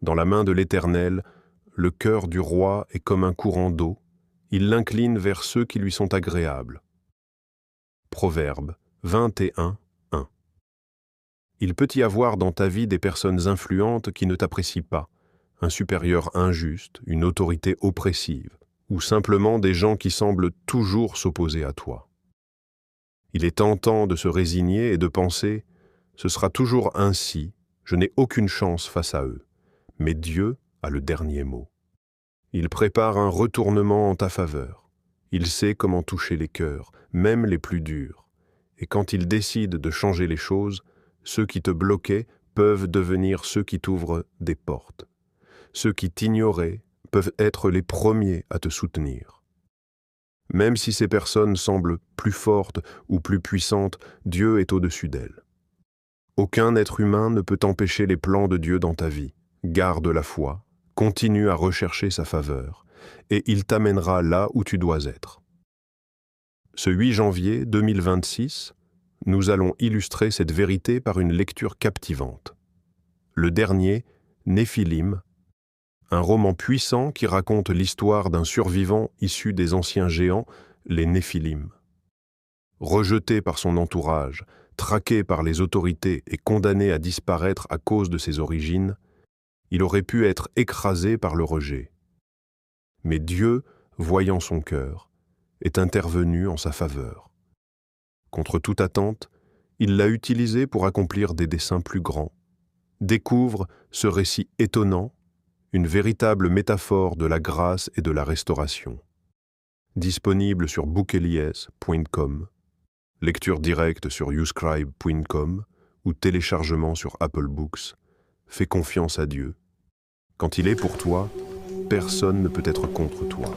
Dans la main de l'Éternel, le cœur du roi est comme un courant d'eau, il l'incline vers ceux qui lui sont agréables. Proverbe 21, 1. Il peut y avoir dans ta vie des personnes influentes qui ne t'apprécient pas, un supérieur injuste, une autorité oppressive, ou simplement des gens qui semblent toujours s'opposer à toi. Il est tentant de se résigner et de penser « ce sera toujours ainsi, je n'ai aucune chance face à eux ». Mais Dieu a le dernier mot. Il prépare un retournement en ta faveur. Il sait comment toucher les cœurs, même les plus durs. Et quand il décide de changer les choses, ceux qui te bloquaient peuvent devenir ceux qui t'ouvrent des portes. Ceux qui t'ignoraient peuvent être les premiers à te soutenir. Même si ces personnes semblent plus fortes ou plus puissantes, Dieu est au-dessus d'elles. Aucun être humain ne peut empêcher les plans de Dieu dans ta vie. Garde la foi, continue à rechercher sa faveur, et il t'amènera là où tu dois être. Ce 8 janvier 2026, nous allons illustrer cette vérité par une lecture captivante. Le dernier, Néphilim, un roman puissant qui raconte l'histoire d'un survivant issu des anciens géants, les Néphilim. Rejeté par son entourage, traqué par les autorités et condamné à disparaître à cause de ses origines, il aurait pu être écrasé par le rejet. Mais Dieu, voyant son cœur, est intervenu en sa faveur. Contre toute attente, il l'a utilisé pour accomplir des desseins plus grands. Découvre ce récit étonnant, une véritable métaphore de la grâce et de la restauration. Disponible sur bookelies.com, lecture directe sur youscribe.com ou téléchargement sur Apple Books. Fais confiance à Dieu. Quand il est pour toi, personne ne peut être contre toi.